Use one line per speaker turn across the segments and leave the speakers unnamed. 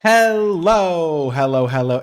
Hello,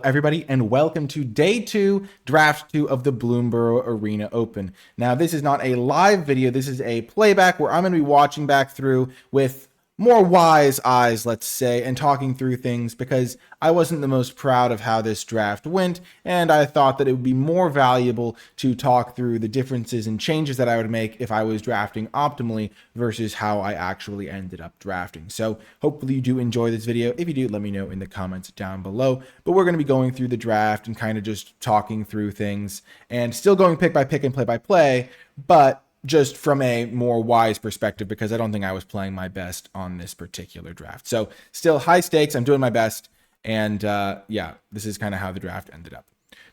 everybody, and welcome to day 2, draft 2 of the Bloomburrow Arena Open. Now, this is not a live video, this is a playback where I'm going to be watching back through with more wise eyes, let's say, and talking through things because I wasn't the most proud of how this draft went, and I thought that it would be more valuable to talk through the differences and changes that I would make if I was drafting optimally versus how I actually ended up drafting. So hopefully you do enjoy this video. If you do, let me know in the comments down below. But we're going to be going through the draft and kind of just talking through things and still going pick by pick and play by play, but just from a more wise perspective because I don't think I was playing my best on this particular draft. So still high stakes. I'm doing my best. And yeah, this is kind of how the draft ended up.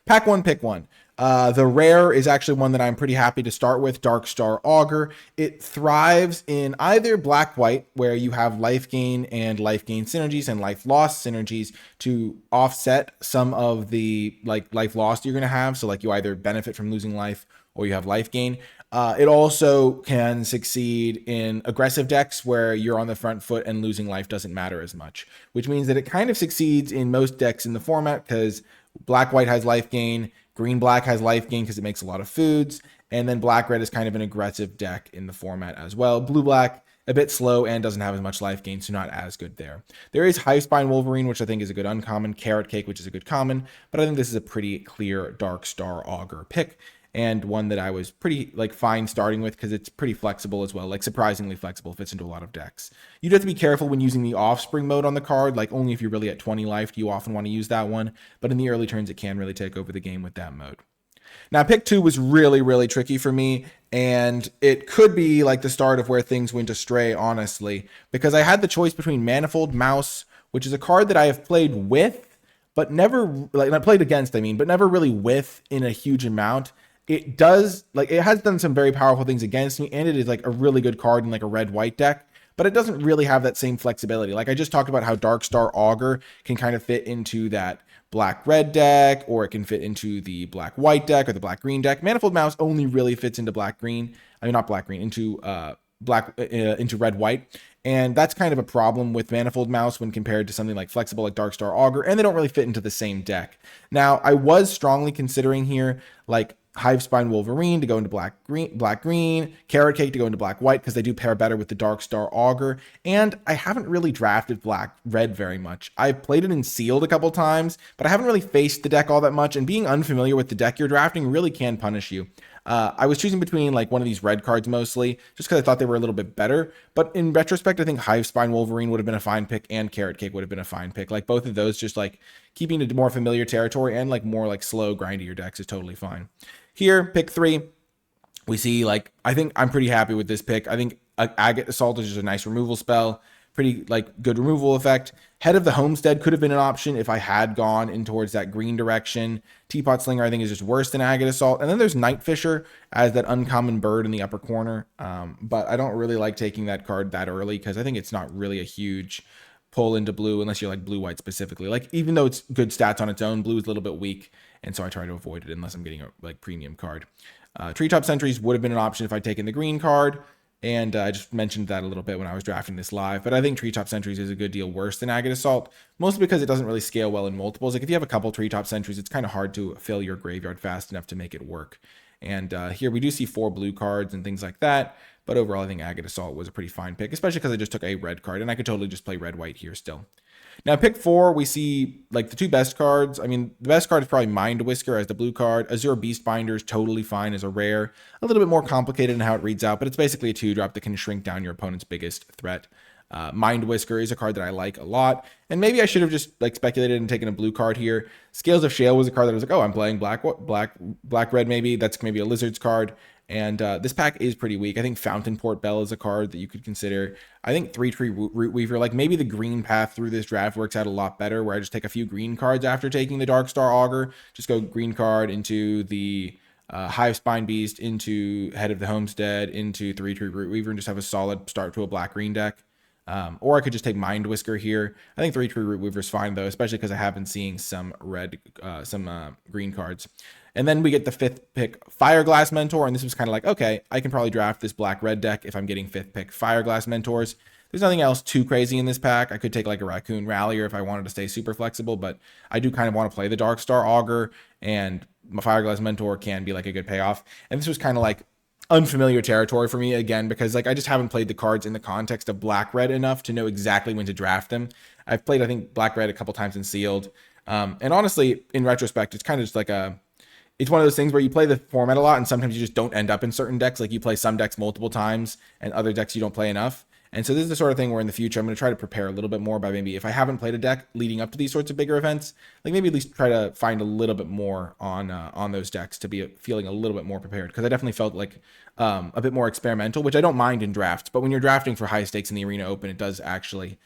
Pack 1, pick 1. The rare is actually one that I'm pretty happy to start with, Dark Star Augur. It thrives in either black-white, where you have life gain and life gain synergies and life loss synergies to offset some of the life loss you're going to have. So you either benefit from losing life or you have life gain. It also can succeed in aggressive decks where you're on the front foot and losing life doesn't matter as much, which means that it kind of succeeds in most decks in the format because black-white has life gain, green-black has life gain because it makes a lot of foods, and then black-red is kind of an aggressive deck in the format as well. Blue-black, a bit slow and doesn't have as much life gain, so not as good there. There is Hivespine Wolverine, which I think is a good uncommon, Carrot Cake, which is a good common, but I think this is a pretty clear Dark Star Augur pick, and one that I was pretty fine starting with because it's pretty flexible as well, surprisingly flexible, fits into a lot of decks. You do have to be careful when using the Offspring mode on the card, only if you're really at 20 life do you often want to use that one, but in the early turns it can really take over the game with that mode. Now, pick 2 was really tricky for me, and it could be the start of where things went astray, honestly, because I had the choice between Manifold Mouse, which is a card that I have played with, but never, I played against, but never really with in a huge amount. It does, it has done some very powerful things against me, and it is a really good card in a red-white deck, but it doesn't really have that same flexibility. I just talked about how Dark Star Augur can kind of fit into that black-red deck, or it can fit into the black-white deck or the black-green deck. Manifold Mouse only really fits into black-green, not black-green, into into red-white. And that's kind of a problem with Manifold Mouse when compared to something flexible like Dark Star Augur, and they don't really fit into the same deck. Now, I was strongly considering here Hivespine Wolverine to go into black green, Carrot Cake to go into black white because they do pair better with the Dark Star Augur, and I haven't really drafted black red very much. I've played it in sealed a couple times, but I haven't really faced the deck all that much, and being unfamiliar with the deck you're drafting really can punish you. I was choosing between one of these red cards mostly, just because I thought they were a little bit better. But in retrospect, I think Hivespine Wolverine would have been a fine pick, and Carrot Cake would have been a fine pick. Both of those, just keeping it more familiar territory and more slow grindier decks is totally fine. Here, pick 3, we see I think I'm pretty happy with this pick. I think Agate Assault is just a nice removal spell. Pretty good removal effect. Head of the Homestead could have been an option if I had gone in towards that green direction. Teapot Slinger I think is just worse than Agate Assault. And then there's Night Fisher as that uncommon bird in the upper corner. But I don't really like taking that card that early because I think it's not really a huge pull into blue unless you're blue-white specifically. Even though it's good stats on its own, blue is a little bit weak. And so I try to avoid it unless I'm getting a premium card. Treetop Sentries would have been an option if I'd taken the green card. And I just mentioned that a little bit when I was drafting this live. But I think Treetop Sentries is a good deal worse than Agate Assault, mostly because it doesn't really scale well in multiples. If you have a couple Treetop Sentries, it's kind of hard to fill your graveyard fast enough to make it work. And here we do see 4 blue cards and things like that. But overall, I think Agate Assault was a pretty fine pick, especially because I just took a red card. And I could totally just play red-white here still. Now, pick 4, we see the 2 best cards. The best card is probably Mind Whisker as the blue card. Azure Beastbinder is totally fine as a rare. A little bit more complicated in how it reads out, but it's basically a 2-drop that can shrink down your opponent's biggest threat. Mind Whisker is a card that I like a lot, and maybe I should have just speculated and taken a blue card here. Scales of Shale was a card that I was oh, I'm playing black red maybe. That's maybe a Lizard's card. And this pack is pretty weak. I think Fountain Port Bell is a card that you could consider. I think 3-tree Root Weaver, maybe the green path through this draft works out a lot better, where I just take a few green cards after taking the Dark Star Augur. Just go green card into the Hivespine Beast, into Head of the Homestead, into 3-tree Root Weaver, and just have a solid start to a black-green deck. Or I could just take Mind Whisker here. I think 3-tree Root Weaver is fine, though, especially because I have been seeing some green cards. And then we get the 5th pick, Fireglass Mentor, and this was kind of okay, I can probably draft this black-red deck if I'm getting 5th pick Fireglass Mentors. There's nothing else too crazy in this pack. I could take like a Raccoon Rallier if I wanted to stay super flexible, but I do kind of want to play the Darkstar Augur, and my Fireglass Mentor can be like a good payoff. And this was kind of like unfamiliar territory for me again, because like I just haven't played the cards in the context of black red enough to know exactly when to draft them. I've played, I think, black red a couple times in sealed. And honestly, in retrospect, it's kind of just like it's one of those things where you play the format a lot and sometimes you just don't end up in certain decks. Like you play some decks multiple times and other decks you don't play enough. And so this is the sort of thing where in the future, I'm going to try to prepare a little bit more by maybe if I haven't played a deck leading up to these sorts of bigger events, like maybe at least try to find a little bit more on those decks to be feeling a little bit more prepared. Because I definitely felt like a bit more experimental, which I don't mind in drafts. But when you're drafting for high stakes in the Arena Open, it does actually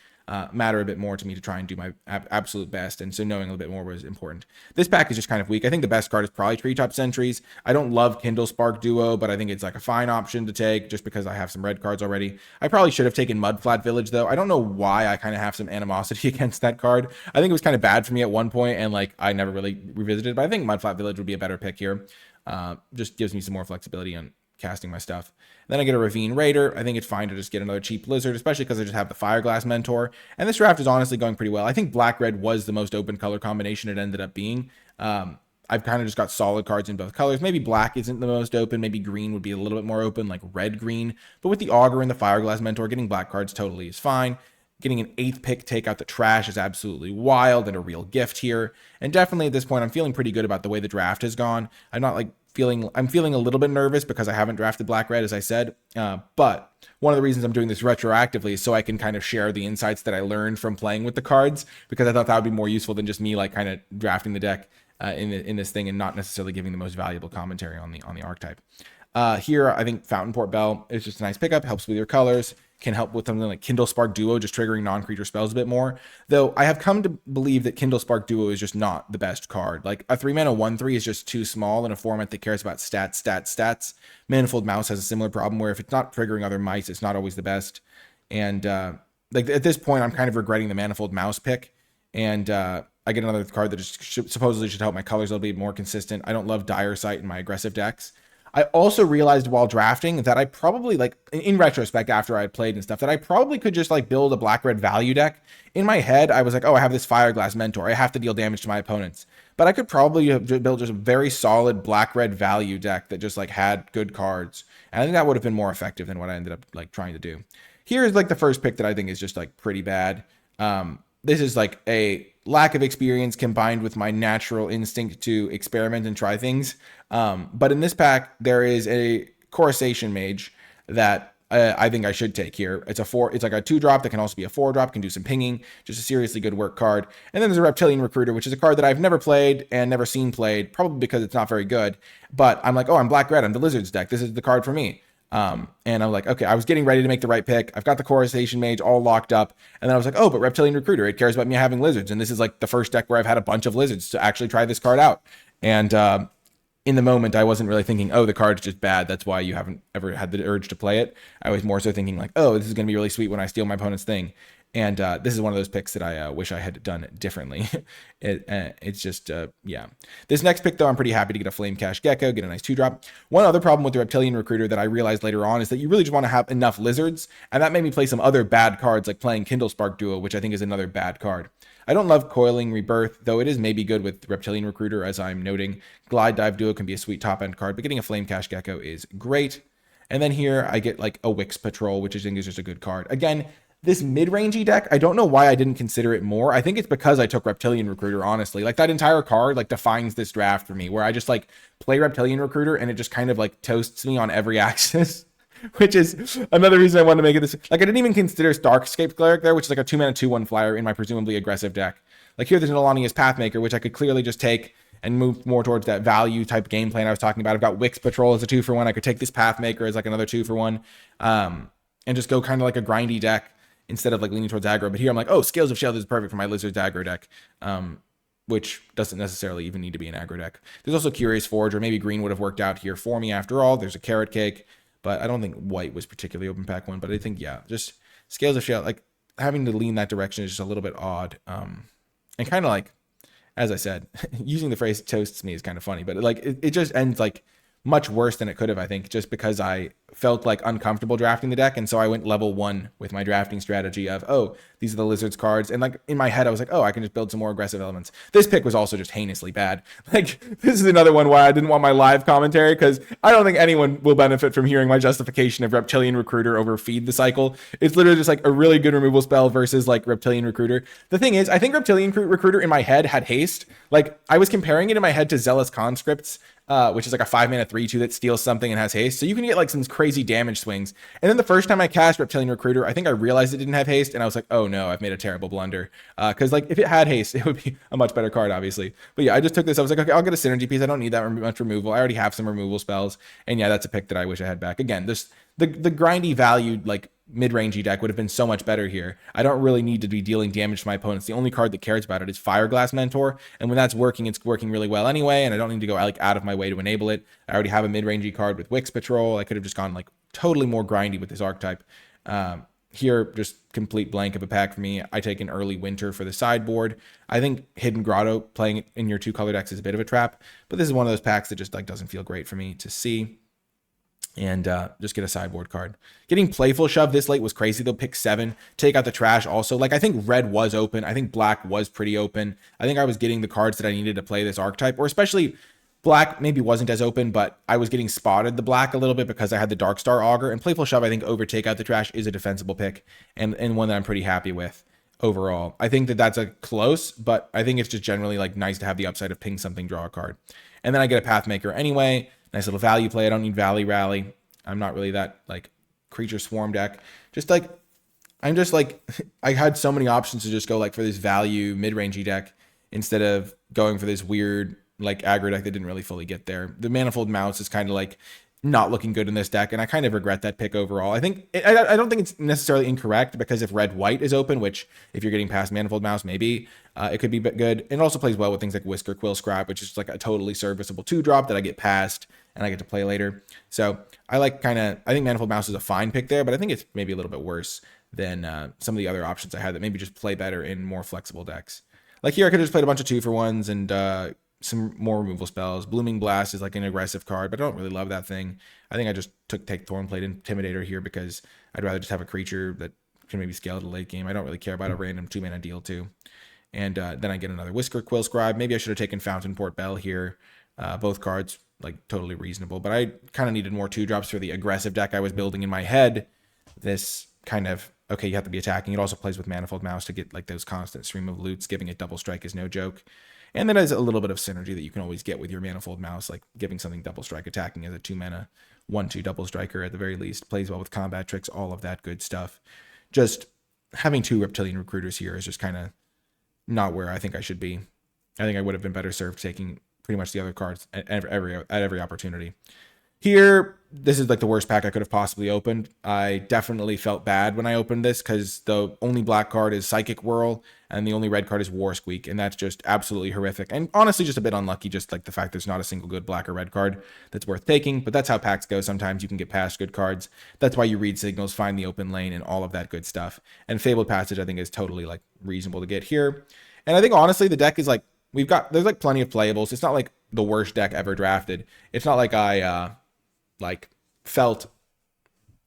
matter a bit more to me to try and do my absolute best. And so knowing a little bit more was important. This pack is just kind of weak. I think the best card is probably Treetop Sentries. I don't love Kindle Spark Duo, but I think it's like a fine option to take just because I have some red cards already. I probably should have taken Mudflat Village though. I don't know why I kind of have some animosity against that card. I think it was kind of bad for me at one point and like I never really revisited it, but I think Mudflat Village would be a better pick here. Just gives me some more flexibility on casting my stuff. Then I get a Ravine Raider. I think it's fine to just get another cheap Lizard, especially because I just have the Fireglass Mentor. And this draft is honestly going pretty well. I think Black-Red was the most open color combination it ended up being. I've kind of just got solid cards in both colors. Maybe black isn't the most open. Maybe green would be a little bit more open, like red-green. But with the Augur and the Fireglass Mentor, getting black cards totally is fine. Getting an 8th pick, take out the trash is absolutely wild and a real gift here. And definitely at this point, I'm feeling pretty good about the way the draft has gone. I'm feeling a little bit nervous because I haven't drafted black red, as I said. But one of the reasons I'm doing this retroactively is so I can kind of share the insights that I learned from playing with the cards, because I thought that would be more useful than just me like kind of drafting the deck in this thing and not necessarily giving the most valuable commentary on the archetype. Here, I think Fountainport Bell is just a nice pickup, helps with your colors, can help with something like Kindle Spark Duo, just triggering non-creature spells a bit more. Though I have come to believe that Kindle Spark Duo is just not the best card. Like a 3-mana 1/3 is just too small in a format that cares about stats. Manifold Mouse has a similar problem where if it's not triggering other mice, it's not always the best. And like at this point, I'm kind of regretting the Manifold Mouse pick. And I get another card that just supposedly should help my colors a little bit more consistent. I don't love Dire Sight in my aggressive decks. I also realized while drafting that I probably, like in retrospect after I had played and stuff, that I probably could just like build a black-red value deck. In my head, I was like, oh, I have this Fireglass Mentor. I have to deal damage to my opponents. But I could probably have built just a very solid black-red value deck that just like had good cards. And I think that would have been more effective than what I ended up like trying to do. Here's like the first pick that I think is just like pretty bad. This is like a lack of experience combined with my natural instinct to experiment and try things. But in this pack, there is a Coruscation Mage that I think I should take here. It's like a 2-drop that can also be a 4-drop, can do some pinging, just a seriously good work card. And then there's a Reptilian Recruiter, which is a card that I've never played and never seen played, probably because it's not very good. But I'm like, oh, I'm black-red, I'm the Lizards deck. This is the card for me. And I'm like, okay, I was getting ready to make the right pick. I've got the Coruscation Mage all locked up. And then I was like, oh, but Reptilian Recruiter, it cares about me having lizards. And this is like the first deck where I've had a bunch of lizards to actually try this card out. And in the moment, I wasn't really thinking, oh, the card's just bad, that's why you haven't ever had the urge to play it. I was more so thinking like, oh, this is going to be really sweet when I steal my opponent's thing. And this is one of those picks that I wish I had done differently. It's just, yeah. This next pick, though, I'm pretty happy to get a Flame Cash Gecko, get a nice 2-drop. One other problem with the Reptilian Recruiter that I realized later on is that you really just want to have enough lizards, and that made me play some other bad cards, like playing Kindle Spark Duo, which I think is another bad card. I don't love Coiling Rebirth, though it is maybe good with Reptilian Recruiter, as I'm noting. Glide Dive Duo can be a sweet top-end card, but getting a Flame Cash Gecko is great. And then here, I get like a Wix Patrol, which I think is just a good card. Again, this mid-rangey deck, I don't know why I didn't consider it more. I think it's because I took Reptilian Recruiter, honestly. Like, that entire card, like, defines this draft for me, where I just, like, play Reptilian Recruiter, and it just kind of, like, toasts me on every axis, which is another reason I wanted to make it this. Like, I didn't even consider Starkscape Cleric there, which is, like, a 2-mana 2/1 flyer in my presumably aggressive deck. Like, here there's an Alania's Pathmaker, which I could clearly just take and move more towards that value-type game plan I was talking about. I've got Wix Patrol as a 2-for-1. I could take this Pathmaker as, like, another 2-for-1, and just go kind of like a grindy deck, instead of like leaning towards aggro. But here I'm like, oh, Scales of Sheld is perfect for my Lizard's aggro deck, which doesn't necessarily even need to be an aggro deck. There's also Curious Forge, or maybe green would have worked out here for me after all. There's a Carrot Cake, but I don't think white was particularly open pack one. But I think, yeah, just Scales of Sheld, like having to lean that direction is just a little bit odd. And kind of like, as I said, using the phrase toasts me is kind of funny, but it just ends like much worse than it could have, I think, just because I felt like uncomfortable drafting the deck. And so I went level 1 with my drafting strategy of, oh, these are the Lizards cards. And like in my head, I was like, oh, I can just build some more aggressive elements. This pick was also just heinously bad. Like, this is another one why I didn't want my live commentary, because I don't think anyone will benefit from hearing my justification of Reptilian Recruiter over Feed the Cycle. It's literally just like a really good removal spell versus like Reptilian Recruiter. The thing is, I think Reptilian Recruiter in my head had haste. Like, I was comparing it in my head to Zealous Conscripts, which is like a 5-mana 3/2 that steals something and has haste. So you can get like some crazy damage swings. And then the first time I cast Reptilian Recruiter, I think I realized it didn't have haste, and I was like, oh no, I've made a terrible blunder. Because like if it had haste, it would be a much better card, obviously. But yeah, I just took this. I was like, okay, I'll get a synergy piece. I don't need that much removal. I already have some removal spells. And yeah, that's a pick that I wish I had back. Again, the grindy valued like mid-rangey deck would have been so much better here. I don't really need to be dealing damage to my opponents. The only card that cares about it is Fireglass Mentor, and when that's working, it's working really well anyway, and I don't need to go like out of my way to enable it. I already have a mid-rangey card with Wix Patrol. I could have just gone like totally more grindy with this archetype. Here, just complete blank of a pack for me. I take an early Winter for the sideboard. I think Hidden Grotto playing in your 2-color decks is a bit of a trap, but this is one of those packs that just like doesn't feel great for me to see. And just get a sideboard card. Getting Playful Shove this late was crazy. They'll pick 7, take out the trash also. Like, I think red was open. I think black was pretty open. I think I was getting the cards that I needed to play this archetype, or especially black maybe wasn't as open, but I was getting spotted the black a little bit because I had the Darkstar Augur. And Playful Shove, I think, over Take Out the Trash is a defensible pick, and one that I'm pretty happy with overall. I think that that's a close, but I think it's just generally like nice to have the upside of ping something, draw a card. And then I get a Pathmaker anyway. Nice little value play. I don't need Valley Rally. I'm not really that like Creature Swarm deck. Just like, I'm just like, I had so many options to just go like for this value mid-rangey deck instead of going for this weird like aggro deck that didn't really fully get there. The Manifold Mouse is kind of like not looking good in this deck, and I kind of regret that pick overall. I think I don't think it's necessarily incorrect, because if red-white is open, which if you're getting past Manifold Mouse, maybe it could be good. It also plays well with things like Whisker Quill Scribe, which is like a totally serviceable 2-drop that I get past and I get to play later. So I think Manifold Mouse is a fine pick there, but I think it's maybe a little bit worse than some of the other options I had that maybe just play better in more flexible decks. Like here, I could have just played a bunch of 2-for-1s and some more removal spells. Blooming Blast is like an aggressive card, but I don't really love that thing. I think I just take Thornplate Intimidator here because I'd rather just have a creature that can maybe scale to late game. I don't really care about a random 2-mana deal too. And then I get another Whisker Quill Scribe. Maybe I should have taken Fountain Port Bell here. Both cards like totally reasonable, but I kind of needed more 2-drops for the aggressive deck I was building in my head. This kind of, okay, you have to be attacking. It also plays with Manifold Mouse to get like those constant stream of loots. Giving it double strike is no joke. And then there's a little bit of synergy that you can always get with your Manifold Mouse, like giving something double strike attacking as a 2-mana 1/2 double striker at the very least. Plays well with combat tricks, all of that good stuff. Just having 2 Reptilian Recruiters here is just kind of not where I think I should be. I think I would have been better served taking pretty much the other cards at every opportunity. Here, this is like the worst pack I could have possibly opened. I definitely felt bad when I opened this because the only black card is Psychic Whirl and the only red card is War Squeak, and that's just absolutely horrific. And honestly, just a bit unlucky, just like the fact there's not a single good black or red card that's worth taking, but that's how packs go. Sometimes you can get past good cards. That's why you read signals, find the open lane, and all of that good stuff. And Fabled Passage, I think, is totally like reasonable to get here. And I think honestly, the deck is like, there's like plenty of playables. It's not like the worst deck ever drafted. It's not like I felt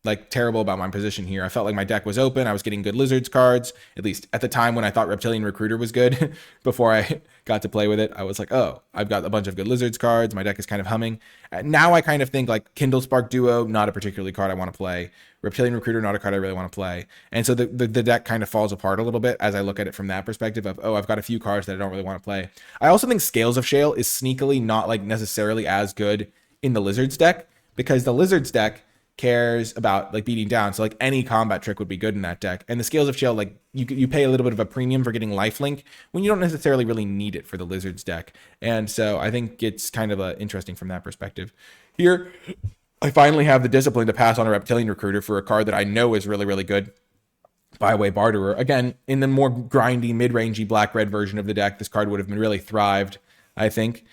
like terrible about my position here. I felt like my deck was open. I was getting good Lizards cards, at least at the time when I thought Reptilian Recruiter was good. Before I got to play with it, I was like, oh, I've got a bunch of good Lizards cards. My deck is kind of humming. Now I kind of think like Kindle Spark Duo, not a particularly card I want to play. Reptilian Recruiter, not a card I really want to play. And so the deck kind of falls apart a little bit as I look at it from that perspective of, oh, I've got a few cards that I don't really want to play. I also think Scales of Shale is sneakily not like necessarily as good in the Lizards deck, because the Lizards deck cares about like beating down. So like any combat trick would be good in that deck. And the Scales of Shale, like you pay a little bit of a premium for getting lifelink when you don't necessarily really need it for the Lizards deck. And so I think it's kind of interesting from that perspective. Here, I finally have the discipline to pass on a Reptilian Recruiter for a card that I know is really, really good. Byway Barterer. Again, in the more grindy, mid-rangey black-red version of the deck, this card would have been really thrived, I think.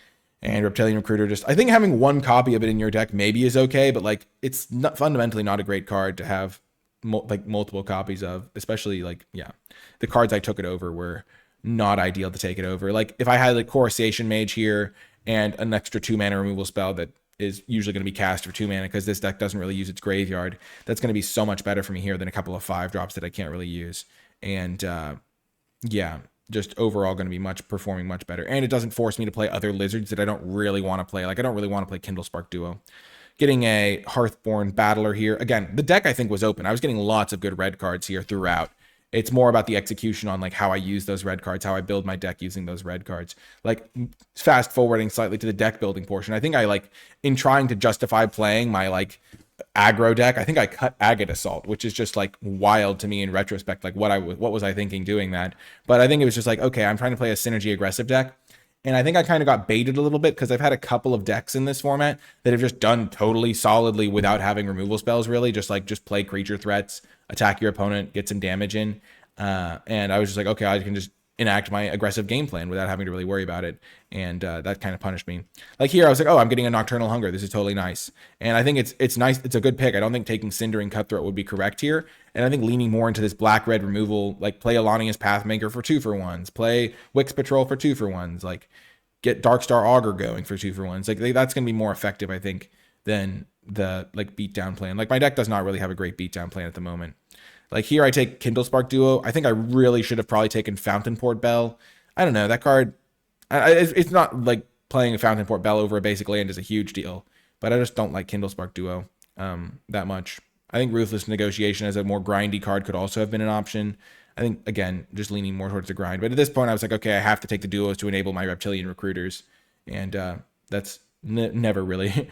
And Reptilian Recruiter, just I think having one copy of it in your deck maybe is okay, but like it's not fundamentally not a great card to have multiple copies of, especially like, yeah, the cards I took it over were not ideal to take it over. Like if I had like Coruscation Mage here and an extra 2-mana removal spell that is usually going to be cast for 2 mana because this deck doesn't really use its graveyard. That's going to be so much better for me here than a couple of 5-drops that I can't really use. And yeah, just overall going to be performing much better. And it doesn't force me to play other lizards that I don't really want to play. Like I don't really want to play Kindlespark Duo. Getting a Hearthborn Battler here. Again, the deck I think was open. I was getting lots of good red cards here throughout. It's more about the execution on like how I use those red cards, how I build my deck using those red cards. Like fast forwarding slightly to the deck building portion. I think I like in trying to justify playing my like aggro deck, I think I cut Agate Assault, which is just like wild to me in retrospect. Like what was I thinking doing that? But I think it was just like, okay, I'm trying to play a synergy aggressive deck. And I think I kind of got baited a little bit because I've had a couple of decks in this format that have just done totally solidly without having removal spells, really. Just play creature threats, attack your opponent, get some damage in. And I was just like, okay, I can just enact my aggressive game plan without having to really worry about it. And that kind of punished me. Like here, I was like, oh, I'm getting a Nocturnal Hunger. This is totally nice. And I think it's nice. It's a good pick. I don't think taking Cindering Cutthroat would be correct here. And I think leaning more into this black-red removal, like play Alania's Pathmaker for 2-for-1s, play Wix Patrol for 2-for-1s, like get Darkstar Augur going for 2-for-1s. Like that's going to be more effective, I think, than the like beatdown plan. Like my deck does not really have a great beatdown plan at the moment. Like here I take Kindlespark Duo. I think I really should have probably taken Fountainport Bell. I don't know. That card, it's not like playing a Fountainport Bell over a basic land is a huge deal, but I just don't like Kindlespark Duo that much. I think Ruthless Negotiation as a more grindy card could also have been an option. I think, again, just leaning more towards the grind. But at this point, I was like, okay, I have to take the duos to enable my Reptilian Recruiters. And that's never really,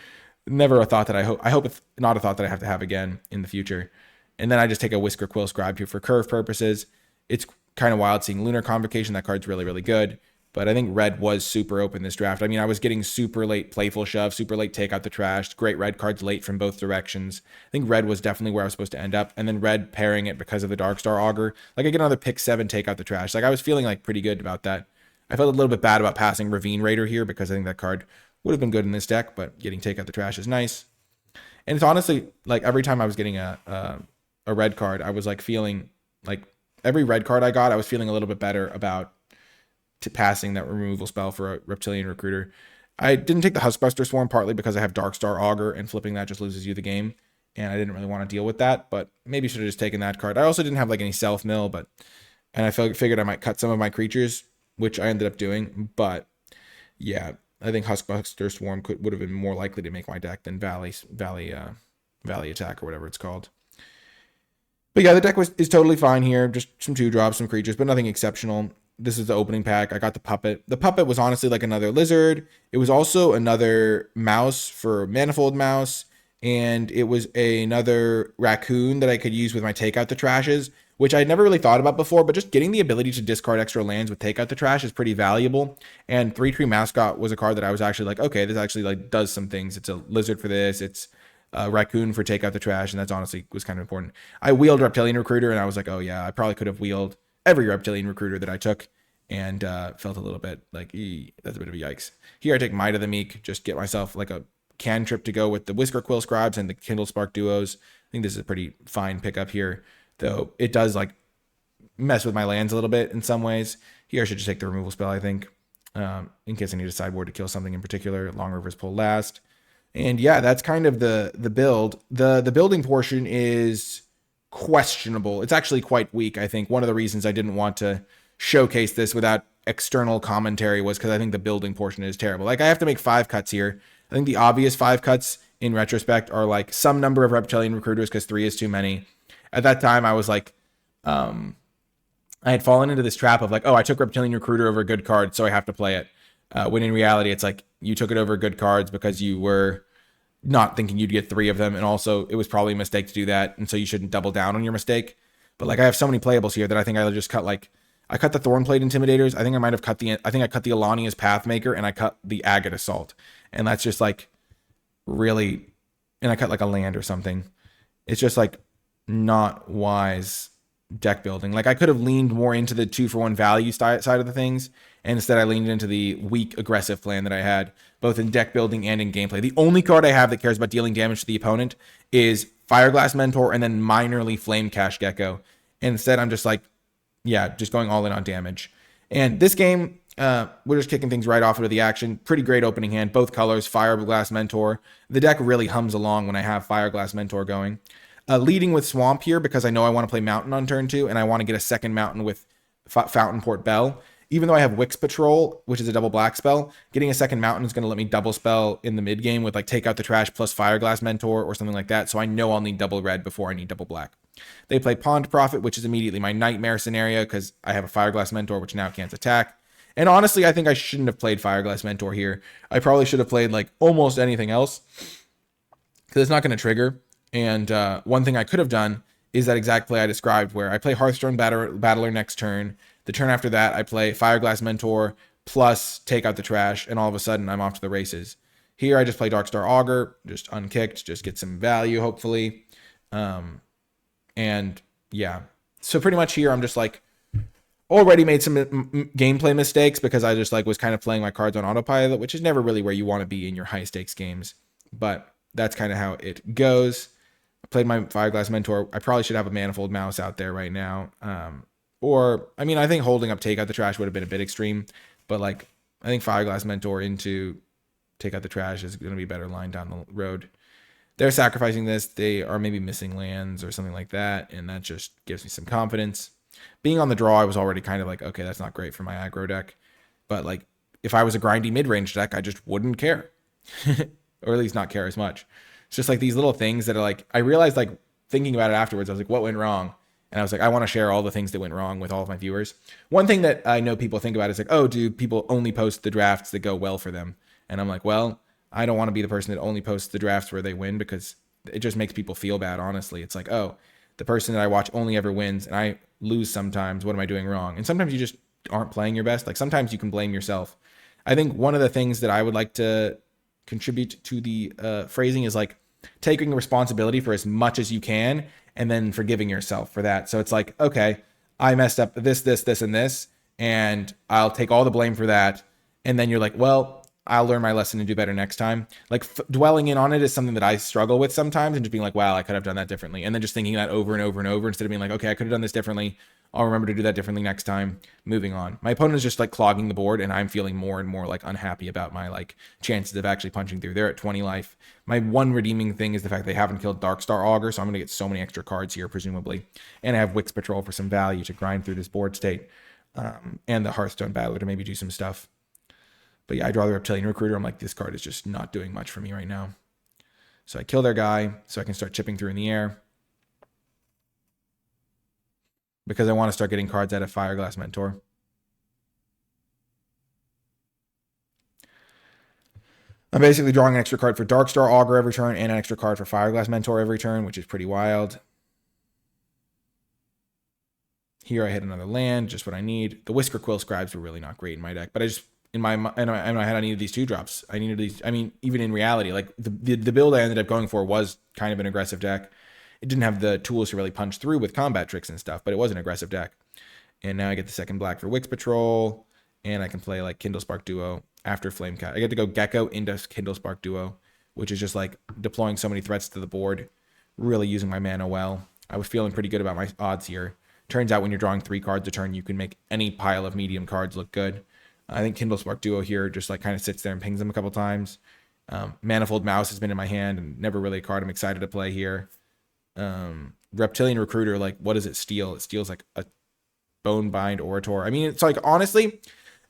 never a thought that I hope it's not a thought that I have to have again in the future. And then I just take a Whisker Quill Scribe here for curve purposes. It's kind of wild seeing Lunar Convocation. That card's really, really good. But I think red was super open this draft. I mean, I was getting super late Playful Shove, super late Take Out the Trash, great red cards late from both directions. I think red was definitely where I was supposed to end up. And then red pairing it because of the Darkstar Augur. Like I get another pick 7, Take Out the Trash. Like I was feeling like pretty good about that. I felt a little bit bad about passing Ravine Raider here because I think that card would have been good in this deck, but getting Take Out the Trash is nice. And it's honestly like every time I was getting a red card, I was like feeling like every red card I got, I was feeling a little bit better about passing that removal spell for a Reptilian Recruiter. I didn't take the Huskbuster Swarm partly because I have Darkstar Augur and flipping that just loses you the game. And I didn't really want to deal with that, but maybe should have just taken that card. I also didn't have like any self-mill, and I figured I might cut some of my creatures, which I ended up doing. But yeah, I think Huskbuster Swarm would have been more likely to make my deck than Valley Attack or whatever it's called. But yeah, the deck is totally fine here. Just some 2-drops, some creatures, but nothing exceptional. This is the opening pack. I got the Puppet. The Puppet was honestly like another lizard. It was also another mouse for Manifold Mouse. And it was another raccoon that I could use with my Take Out the Trashes, which I'd never really thought about before. But just getting the ability to discard extra lands with Take Out the Trash is pretty valuable. And 3-Tree Mascot was a card that I was actually like, okay, this actually like does some things. It's a lizard for this. It's a raccoon for Take Out the Trash. And that's honestly was kind of important. I wheeled Reptilian Recruiter and I was like, oh yeah, I probably could have wheeled every Reptilian Recruiter that I took, and felt a little bit like, that's a bit of a yikes. Here I take Might of the Meek, just get myself like a cantrip to go with the Whisker Quill Scribes and the Kindlespark Duos. I think this is a pretty fine pickup here, though it does like mess with my lands a little bit in some ways. Here I should just take the removal spell, I think, in case I need a sideboard to kill something in particular. Long Rivers Pull last. And yeah, that's kind of the build. The building portion is questionable. It's actually quite weak, I think. One of the reasons I didn't want to showcase this without external commentary was because I think the building portion is terrible. Like I have to make 5 cuts here. I think the obvious 5 cuts in retrospect are like some number of Reptilian Recruiters because 3 is too many. At that time, I was like, I had fallen into this trap of like, oh, I took Reptilian Recruiter over a good card, so I have to play it. When in reality, it's like you took it over good cards because you were not thinking you'd get 3 of them. And also it was probably a mistake to do that. And so you shouldn't double down on your mistake. But like I have so many playables here that I think I just cut I cut the Thornplate Intimidators. I think I cut the Alania's Pathmaker and I cut the Agate Assault. And that's just like really, and I cut like a land or something. It's just like not wise deck building. Like I could have leaned more into the 2-for-1 value side of the things. And instead I leaned into the weak aggressive plan that I had both in deck building and in gameplay. The only card I have that cares about dealing damage to the opponent is Fireglass Mentor and then minorly Flame Cash Gecko. And instead I'm just like, yeah, just going all in on damage. And this game, We're just kicking things right off into the action. Pretty great opening hand. Both colors, Fireglass Mentor. The deck really hums along when I have Fireglass Mentor going. Leading with Swamp here because I know I want to play Mountain on turn 2, and I want to get a second Mountain with Fountain Port Bell. Even though I have Wix Patrol, which is a double black spell, getting a second Mountain is going to let me double spell in the mid game with like Take Out the Trash plus Fireglass Mentor or something like that. So I know I'll need double red before I need double black. They play Pond Prophet, which is immediately my Nightmare scenario because I have a Fireglass Mentor, which now can't attack. And honestly, I think I shouldn't have played Fireglass Mentor here. I probably should have played like almost anything else because it's not going to trigger. And one thing I could have done is that exact play I described where I play Hearthstone Battler next turn. The turn after that, I play Fireglass Mentor plus Take Out the Trash, and all of a sudden I'm off to the races. Here I just play Darkstar Augur, just unkicked, just get some value, hopefully. And yeah, so pretty much here I'm just like already made some gameplay mistakes because I just like was kind of playing my cards on autopilot, which is never really where you want to be in your high stakes games. But that's kind of how it goes. I played my Fireglass Mentor. I probably should have a Manifold Mouse out there right now. Or, I mean, I think holding up Take Out the Trash would have been a bit extreme, but like, I think Fireglass Mentor into Take Out the Trash is going to be a better line down the road. They're sacrificing this. They are maybe missing lands or something like that, and that just gives me some confidence. Being on the draw, I was already kind of like, okay, that's not great for my aggro deck. But like, if I was a grindy mid-range deck, I just wouldn't care. Or at least not care as much. It's just like these little things that are like, I realized like thinking about it afterwards, I was like, what went wrong? And I was like, I want to share all the things that went wrong with all of my viewers. One thing that I know people think about is like, oh, do people only post the drafts that go well for them? And I'm like, well, I don't want to be the person that only posts the drafts where they win because it just makes people feel bad, honestly. It's like, oh, the person that I watch only ever wins and I lose sometimes. What am I doing wrong? And sometimes you just aren't playing your best. Like sometimes you can blame yourself. I think one of the things that I would like to contribute to the phrasing is like taking responsibility for as much as you can and then forgiving yourself for that. So it's like, okay, I messed up this, and this, and I'll take all the blame for that. And then you're like, well, I'll learn my lesson and do better next time. Like dwelling in on it is something that I struggle with sometimes and just being like, wow, I could have done that differently. And then just thinking that over and over and over instead of being like, okay, I could have done this differently. I'll remember to do that differently next time. Moving on. My opponent is just like clogging the board and I'm feeling more and more like unhappy about my like chances of actually punching through. They're at 20 life. My one redeeming thing is the fact they haven't killed Darkstar Augur, so I'm going to get so many extra cards here, presumably. And I have Wix Patrol for some value to grind through this board state. And the Hearthstone Battler to maybe do some stuff. But yeah, I draw the Reptilian Recruiter. I'm like, this card is just not doing much for me right now. So I kill their guy so I can start chipping through in the air. Because I want to start getting cards out of Fireglass Mentor. I'm basically drawing an extra card for Darkstar Augur every turn and an extra card for Fireglass Mentor every turn, which is pretty wild. Here I hit another land, just what I need. The Whisker Quill Scribes were really not great in my deck, but I just in my head I needed these 2-drops. I needed these. I mean, even in reality, like the build I ended up going for was kind of an aggressive deck. It didn't have the tools to really punch through with combat tricks and stuff, but it was an aggressive deck. And now I get the second black for Wix Patrol, and I can play like Kindlespark Duo after Flamecat. I get to go Gecko into Kindlespark Duo, which is just like deploying so many threats to the board, really using my mana well. I was feeling pretty good about my odds here. Turns out when you're drawing 3 cards a turn, you can make any pile of medium cards look good. I think Kindlespark Duo here just like kind of sits there and pings them a couple times. Manifold Mouse has been in my hand and never really a card I'm excited to play here. Reptilian Recruiter, like what does it steal? It steals like a Bonebind Orator. I mean, it's like honestly,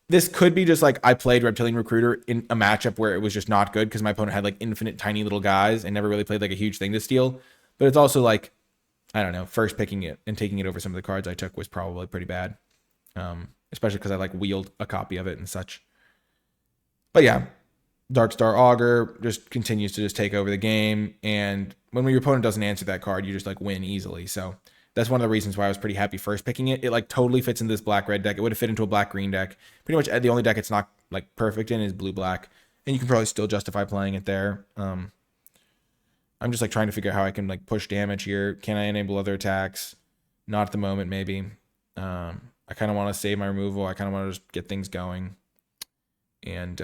this could be just like I played Reptilian Recruiter in a matchup where it was just not good because my opponent had like infinite tiny little guys and never really played like a huge thing to steal. But it's also like, I don't know, first picking it and taking it over some of the cards I took was probably pretty bad. Especially because I like wheeled a copy of it and such. But yeah, Darkstar Augur just continues to just take over the game. And when your opponent doesn't answer that card, you just like win easily. So that's one of the reasons why I was pretty happy first picking it. It like totally fits into this black-red deck. It would have fit into a black-green deck. Pretty much the only deck it's not like perfect in is blue-black. And you can probably still justify playing it there. I'm just like trying to figure out how I can like push damage here. Can I enable other attacks? Not at the moment, maybe. I kind of want to save my removal. I kind of want to just get things going and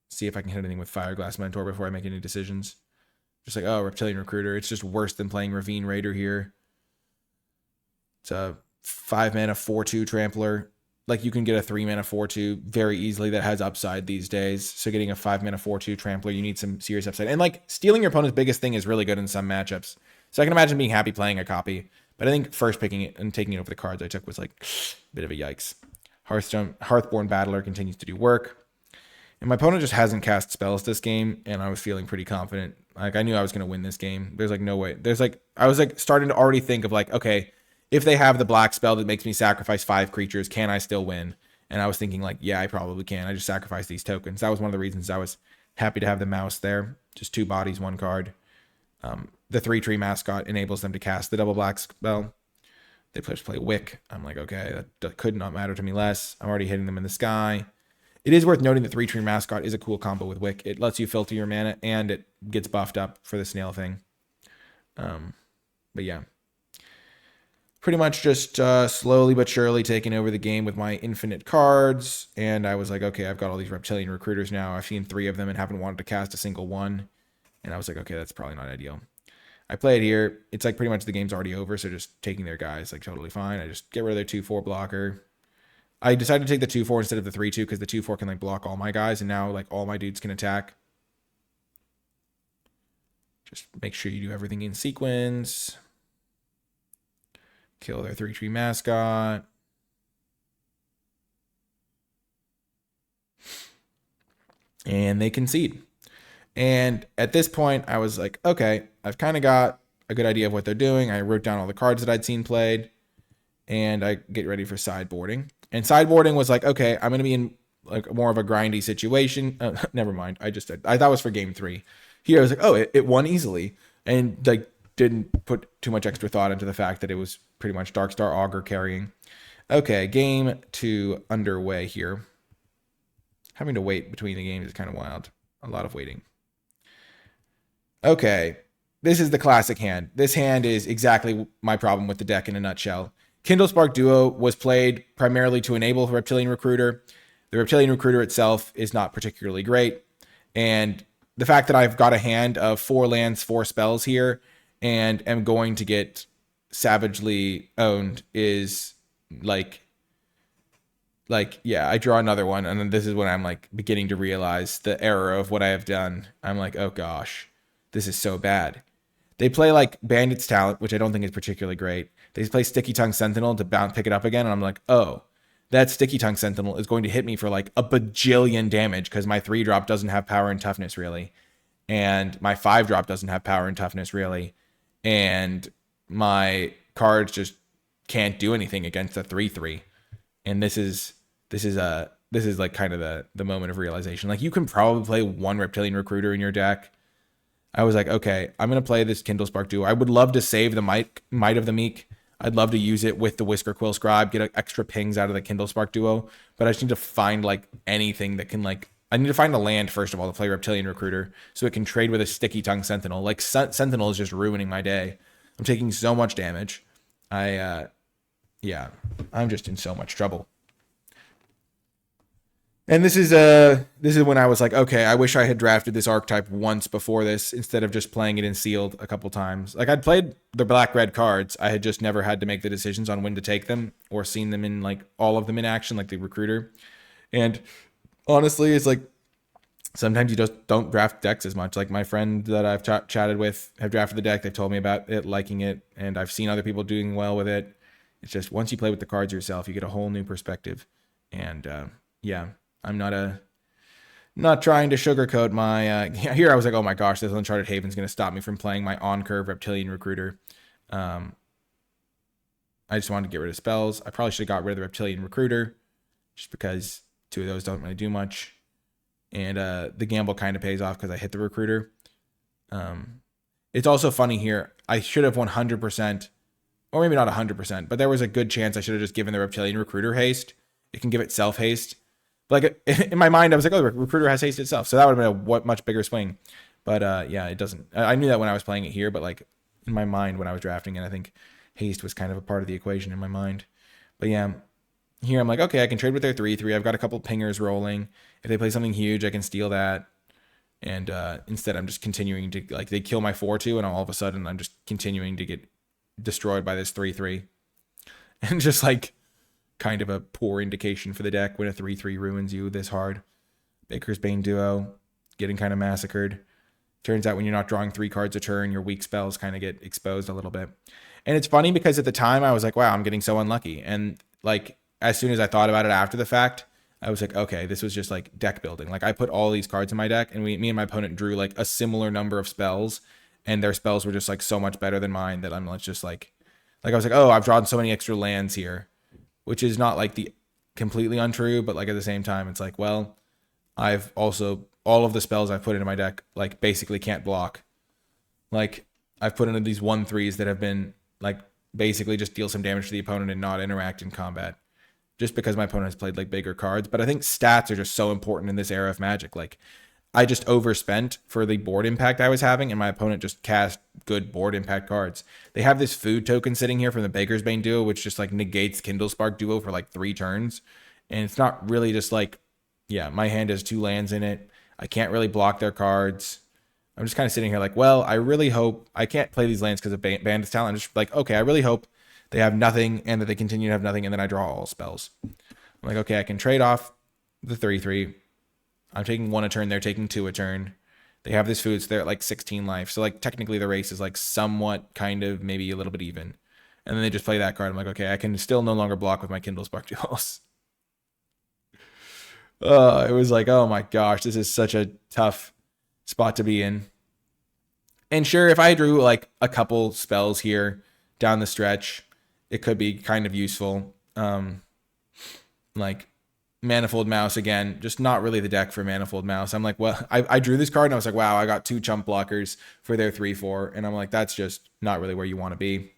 see if I can hit anything with Fireglass Mentor before I make any decisions. Just like, oh, Reptilian Recruiter. It's just worse than playing Ravine Raider here. It's a 5-mana 4/2 Trampler. like you can get a 3-mana 4/2 very easily that has upside these days. So getting a 5-mana 4/2 trampler, you need some serious upside. And like stealing your opponent's biggest thing is really good in some matchups. So I can imagine being happy playing a copy. But I think first picking it and taking it over the cards I took was like a bit of a yikes. Hearthborn Battler continues to do work. And my opponent just hasn't cast spells this game, and I was feeling pretty confident. Like I knew I was going to win this game. There's like no way. I was like starting to already think of like, okay, if they have the black spell that makes me sacrifice 5 creatures, can I still win? And I was thinking like, yeah, I probably can. I just sacrificed these tokens. That was one of the reasons I was happy to have the mouse there. Just 2 bodies, 1 card. The 3-tree mascot enables them to cast the double black spell. They play Wick. I'm like, okay, that could not matter to me less. I'm already hitting them in the sky. It is worth noting that 3-tree mascot is a cool combo with Wick. It lets you filter your mana, and it gets buffed up for the snail thing. But yeah. Pretty much just slowly but surely taking over the game with my infinite cards. And I was like, okay, I've got all these reptilian recruiters now. I've seen 3 of them and haven't wanted to cast a single one. And I was like, okay, that's probably not ideal. I play it here. It's like pretty much the game's already over, so just taking their guys, like totally fine. I just get rid of their 2/4 blocker. I decided to take the 2/4 instead of the 3/2 because the 2/4 can like block all my guys, and now like all my dudes can attack. Just make sure you do everything in sequence. Kill their 3-tree mascot. And they concede. And at this point, I was like, okay, I've kind of got a good idea of what they're doing. I wrote down all the cards that I'd seen played, and I get ready for sideboarding. And sideboarding was like, okay, I'm going to be in like more of a grindy situation. Never mind. I thought it was for game 3. Here I was like, oh, it won easily. And like didn't put too much extra thought into the fact that it was pretty much Darkstar Augur carrying. Okay, game 2 underway here. Having to wait between the games is kind of wild. A lot of waiting. Okay, this is the classic hand. This hand is exactly my problem with the deck in a nutshell. Kindlespark Duo was played primarily to enable Reptilian Recruiter. The Reptilian Recruiter itself is not particularly great. And the fact that I've got a hand of 4 lands, 4 spells here, and am going to get savagely owned is like, yeah, I draw another one. And then this is when I'm like beginning to realize the error of what I have done. I'm like, oh gosh, this is so bad. They play like Bandit's Talent, which I don't think is particularly great. They play Sticky Tongue Sentinel to pick it up again. And I'm like, oh, that Sticky Tongue Sentinel is going to hit me for like a bajillion damage because my 3-drop doesn't have power and toughness really. And my 5-drop doesn't have power and toughness really. And my cards just can't do anything against a 3/3. And this is like kind of the moment of realization. Like you can probably play 1 Reptilian Recruiter in your deck. I was like, okay, I'm going to play this Kindlespark Duo. I would love to save the Might of the Meek. I'd love to use it with the Whisker Quill Scribe, get extra pings out of the Kindlespark Duo. But I just need to find like anything that can like, I need to find a land first of all to play Reptilian Recruiter so it can trade with a Sticky Tongue Sentinel. Like Sentinel is just ruining my day. I'm taking so much damage. I'm just in so much trouble. And this is when I was like, okay, I wish I had drafted this archetype once before this instead of just playing it in sealed a couple times. Like I'd played the black-red cards. I had just never had to make the decisions on when to take them or seen them in like all of them in action, like the recruiter. And honestly, it's like sometimes you just don't draft decks as much. Like my friend that I've chatted with have drafted the deck. They've told me about it, liking it, and I've seen other people doing well with it. It's just once you play with the cards yourself, you get a whole new perspective. And I'm not trying to sugarcoat my here I was like, oh my gosh, this Uncharted Haven's going to stop me from playing my on-curve Reptilian Recruiter. I just wanted to get rid of spells. I probably should have got rid of the Reptilian Recruiter just because 2 of those don't really do much. And the gamble kind of pays off because I hit the Recruiter. It's also funny here. I should have 100%, or maybe not 100%, but there was a good chance I should have just given the Reptilian Recruiter haste. It can give itself haste. Like in my mind, I was like, oh, the Recruiter has haste itself. So that would have been a much bigger swing. But it doesn't. I knew that when I was playing it here, but like in my mind when I was drafting it, I think haste was kind of a part of the equation in my mind. But yeah, here I'm like, okay, I can trade with their 3/3. I've got a couple pingers rolling. If they play something huge, I can steal that. And instead, I'm just continuing to, like, they kill my 4/2, and all of a sudden, I'm just continuing to get destroyed by this 3/3. And just like, kind of a poor indication for the deck when a 3/3 ruins you this hard. Baker's Bane Duo getting kind of massacred. Turns out when you're not drawing 3 cards a turn, your weak spells kind of get exposed a little bit. And it's funny because at the time I was like, wow, I'm getting so unlucky. And like, as soon as I thought about it after the fact, I was like, okay, this was just like deck building. Like I put all these cards in my deck and me and my opponent drew like a similar number of spells, and their spells were just like so much better than mine that I'm just like I was like, oh, I've drawn so many extra lands here, which is not like the completely untrue, but like at the same time, it's like, well, I've also, all of the spells I've put into my deck, like basically can't block. Like I've put into these 1/3s that have been like basically just deal some damage to the opponent and not interact in combat, just because my opponent has played like bigger cards. But I think stats are just so important in this era of Magic. Like I just overspent for the board impact I was having, and my opponent just cast good board impact cards. They have this food token sitting here from the Baker's Bane Duo, which just like negates Kindle Spark Duo for like 3 turns. And it's not really just like, yeah, my hand has 2 lands in it. I can't really block their cards. I'm just kind of sitting here like, well, I really hope I can't play these lands because of Bandit's talent. I'm just like, okay, I really hope they have nothing and that they continue to have nothing, and then I draw all spells. I'm like, okay, I can trade off the 3/3. I'm taking 1 a turn, they're taking 2 a turn. They have this food, so they're at like 16 life. So like technically the race is like somewhat kind of maybe a little bit even. And then they just play that card. I'm like, okay, I can still no longer block with my Kindle Spark Duels. It was like, oh my gosh, this is such a tough spot to be in. And sure, if I drew like a couple spells here down the stretch, it could be kind of useful. Like Manifold Mouse, again, just not really the deck for Manifold Mouse. I'm like, well, I drew this card and I was like, wow, I got 2 chump blockers for their 3/4. And I'm like, that's just not really where you want to be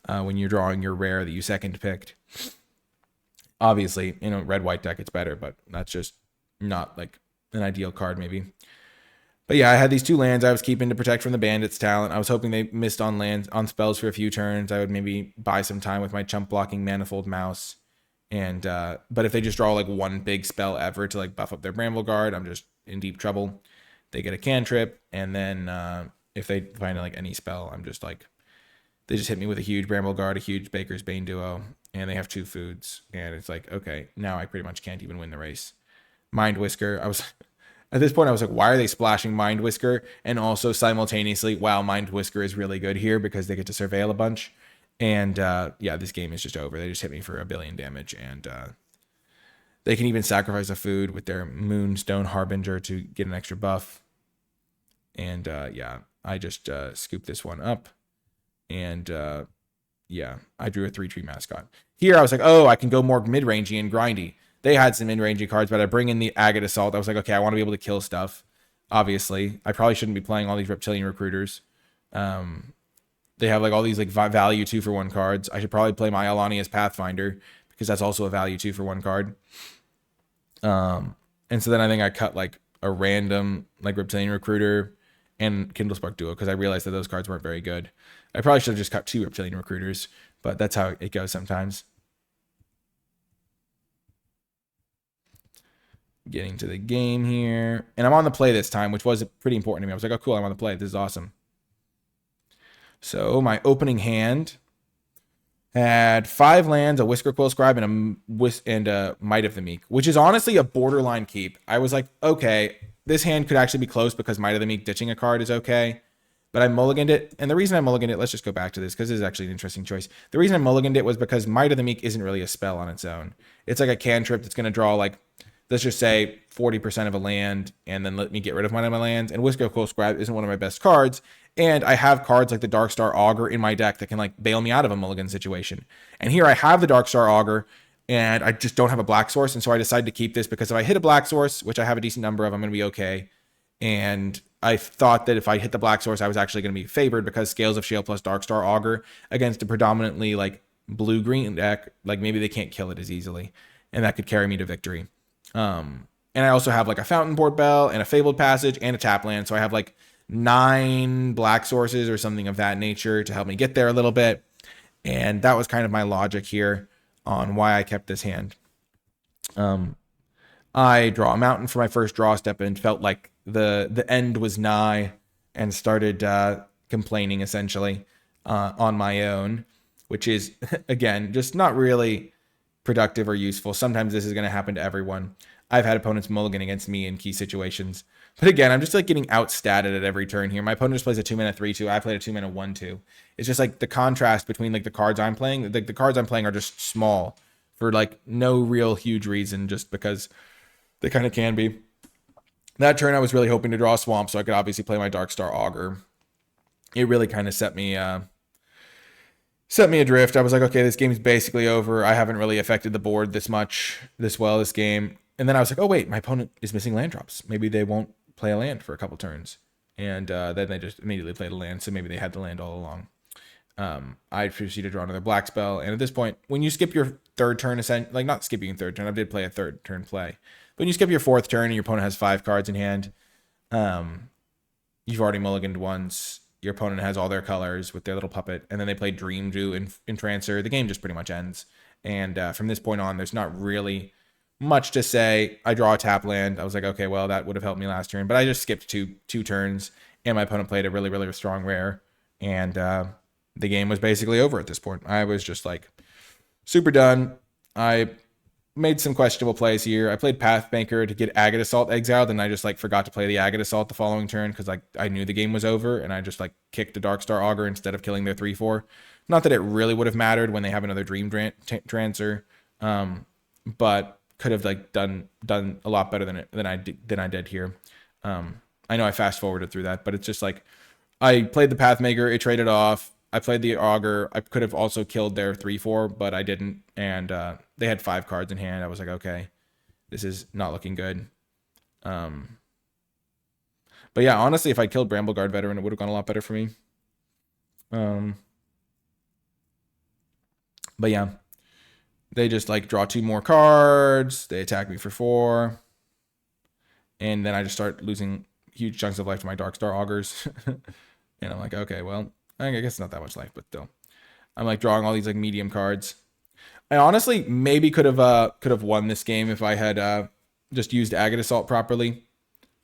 when you're drawing your rare that you second picked. Obviously, in a red-white deck, it's better, but that's just not like an ideal card maybe. But yeah, I had these 2 lands I was keeping to protect from the Bandit's talent. I was hoping they missed on lands, on spells for a few turns. I would maybe buy some time with my chump blocking Manifold Mouse. And but if they just draw like 1 big spell ever to like buff up their Bramble Guard, I'm just in deep trouble. They get a cantrip, and then if they find like any spell, I'm just like, they just hit me with a huge Bramble Guard, a huge Baker's Bane Duo, and they have 2 foods, and it's like, okay, now I pretty much can't even win the race. Mind Whisker, I was at this point I was like, why are they splashing Mind Whisker? And also simultaneously, wow, Mind Whisker is really good here because they get to surveil a bunch. And yeah, this game is just over. They just hit me for 1 billion damage, and they can even sacrifice a food with their Moonstone Harbinger to get an extra buff. And yeah, I just scooped this one up, and yeah, I drew a 3/3 mascot. Here I was like, oh, I can go more mid-rangey and grindy. They had some mid-rangey cards, but I bring in the Agate Assault. I was like, okay, I want to be able to kill stuff. Obviously, I probably shouldn't be playing all these Reptilian Recruiters. They have like all these like value 2 for 1 cards. I should probably play my Alani as Pathfinder because that's also a value 2 for 1 card. And so then I think I cut like a random like Reptilian Recruiter and Kindle Spark Duo because I realized that those cards weren't very good. I probably should have just cut 2 Reptilian Recruiters, but that's how it goes sometimes. Getting to the game here, and I'm on the play this time, which was pretty important to me. I was like, oh cool, I'm on the play. This is awesome. So my opening hand had 5 lands, a Whisker Quill Scribe, and a Might of the Meek, which is honestly a borderline keep. I was like, okay, this hand could actually be close because Might of the Meek ditching a card is okay. But I mulliganed it, and the reason I mulliganed it, let's just go back to this because this is actually an interesting choice. The reason I mulliganed it was because Might of the Meek isn't really a spell on its own. It's like a cantrip that's going to draw like, let's just say 40% of a land and then let me get rid of one of my lands. And Whisker Quill Scribe isn't one of my best cards. And I have cards like the Darkstar Augur in my deck that can like bail me out of a mulligan situation. And here I have the Darkstar Augur and I just don't have a black source. And so I decided to keep this because if I hit a black source, which I have a decent number of, I'm going to be okay. And I thought that if I hit the black source, I was actually going to be favored because Scales of Shale plus Darkstar Augur against a predominantly like blue-green deck, like maybe they can't kill it as easily. And that could carry me to victory. And I also have like a Fountain Port Bell and a Fabled Passage and a tap land. So I have like 9 black sources or something of that nature to help me get there a little bit. And that was kind of my logic here on why I kept this hand. I draw a mountain for my first draw step and felt like the end was nigh and started complaining essentially on my own, which is, again, just not really productive or useful. Sometimes this is going to happen to everyone. I've had opponents mulligan against me in key situations. But again, I'm just like getting outstatted at every turn here. My opponent just plays a 2-mana 3/2. I played a 2-mana 1/2. It's just like the contrast between like the cards I'm playing. The cards I'm playing are just small for like no real huge reason, just because they kind of can be. That turn, I was really hoping to draw a swamp so I could obviously play my Darkstar Augur. It really kind of set me adrift. I was like, okay, this game's basically over. I haven't really affected the board this well this game. And then I was like, oh wait, my opponent is missing land drops. Maybe they won't play a land for a couple turns. And then they just immediately played a land, so maybe they had the land all along. I proceeded to draw another black spell. And at this point, when you skip your third turn, like not skipping your third turn, I did play a third turn play. But when you skip your fourth turn and your opponent has 5 cards in hand, you've already mulliganed once. Your opponent has all their colors with their little puppet, and then they play Dream Dew in Trancer. The game just pretty much ends. And from this point on, there's not really much to say. I draw a tap land. I was like, okay, well, that would have helped me last turn. But I just skipped two turns, and my opponent played a really, really strong rare. And the game was basically over at this point. I was just like super done. I made some questionable plays here. I played Pathmaker to get Agate Assault exiled, and I just like forgot to play the Agate Assault the following turn because like I knew the game was over, and I just like kicked a Darkstar Augur instead of killing their 3/4. Not that it really would have mattered when they have another Dream Trancer, but could have like done a lot better than I did here. I know I fast forwarded through that, but it's just like I played the Pathmaker, it traded off. I played the Augur. I could have also killed their 3/4, but I didn't. And they had 5 cards in hand. I was like, okay, this is not looking good. But yeah, honestly, if I killed Brambleguard Veteran, it would have gone a lot better for me. But yeah, they just like draw 2 more cards. They attack me for 4. And then I just start losing huge chunks of life to my Darkstar Augurs. And I'm like, okay, well, I guess it's not that much life, but still. I'm like drawing all these like medium cards. I honestly maybe could have won this game if I had just used Agate Assault properly.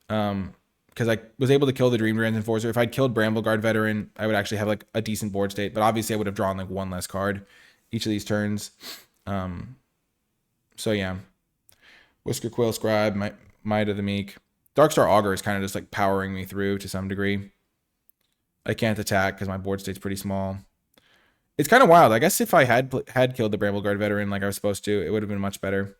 Because I was able to kill the Dream Trans Enforcer. If I'd killed Brambleguard Veteran, I would actually have like a decent board state. But obviously I would have drawn like 1 less card each of these turns. So yeah. Whisker Quill Scribe, Might of the Meek. Darkstar Augur is kind of just like powering me through to some degree. I can't attack because my board state's pretty small. It's kind of wild. I guess if I had killed the Brambleguard Veteran like I was supposed to, it would have been much better.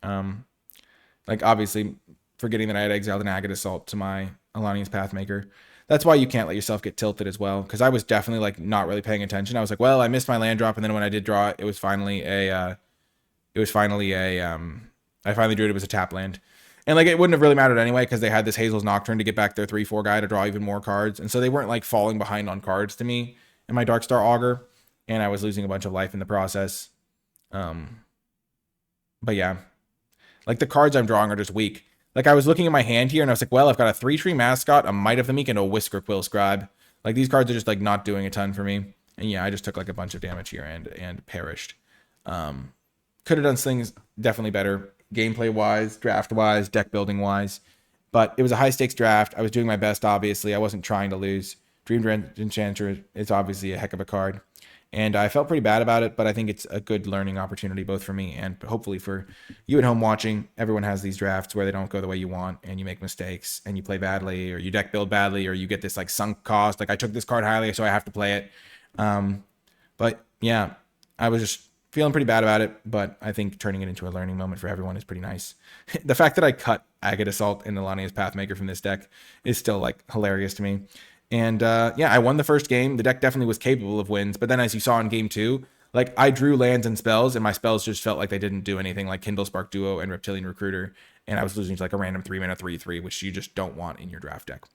Like obviously forgetting that I had exiled an Agate Assault to my Alani's Pathmaker. That's why you can't let yourself get tilted as well. Because I was definitely like not really paying attention. I was like, well, I missed my land drop, and then when I did draw it, I finally drew it. It was a tap land. And like it wouldn't have really mattered anyway because they had this Hazel's Nocturne to get back their 3/4 guy to draw even more cards. And so they weren't like falling behind on cards to me in my Darkstar Augur. And I was losing a bunch of life in the process. But yeah, like the cards I'm drawing are just weak. Like I was looking at my hand here and I was like, well, I've got a 3/3 Mascot, a Might of the Meek, and a Whisker Quill Scribe. Like these cards are just like not doing a ton for me. And yeah, I just took like a bunch of damage here and perished. Could have done things definitely better. Gameplay wise, draft wise, deck building wise, but it was a high stakes draft. I was doing my best. Obviously, I wasn't trying to lose. Dream Enchanter is obviously a heck of a card, and I felt pretty bad about it. But I think it's a good learning opportunity both for me and hopefully for you at home watching. Everyone has these drafts where they don't go the way you want, and you make mistakes, and you play badly, or you deck build badly, or you get this like sunk cost. Like I took this card highly, so I have to play it. But yeah, I was just feeling pretty bad about it, but I think turning it into a learning moment for everyone is pretty nice. The fact that I cut Agate Assault and Alani's Pathmaker from this deck is still like hilarious to me. And yeah, I won the first game. The deck definitely was capable of wins, but then as you saw in game 2, like I drew lands and spells, and my spells just felt like they didn't do anything, like Kindle Spark Duo and Reptilian Recruiter, and I was losing to like a random 3-mana 3/3, which you just don't want in your draft deck.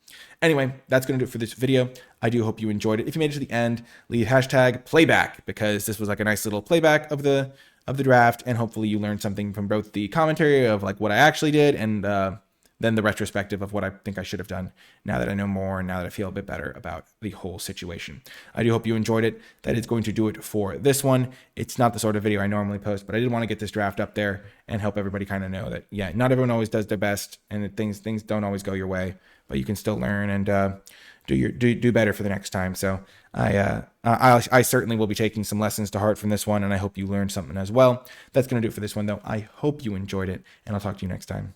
Anyway, that's going to do it for this video. I do hope you enjoyed it. If you made it to the end, leave hashtag playback, because this was like a nice little playback of the draft, and hopefully you learned something from both the commentary of like what I actually did and then the retrospective of what I think I should have done now that I know more and now that I feel a bit better about the whole situation. I do hope you enjoyed it. That is going to do it for this one. It's not the sort of video I normally post, but I did want to get this draft up there and help everybody kind of know that, yeah, not everyone always does their best, and that things don't always go your way, but you can still learn and do better for the next time. So I certainly will be taking some lessons to heart from this one, and I hope you learned something as well. That's going to do it for this one, though. I hope you enjoyed it, and I'll talk to you next time.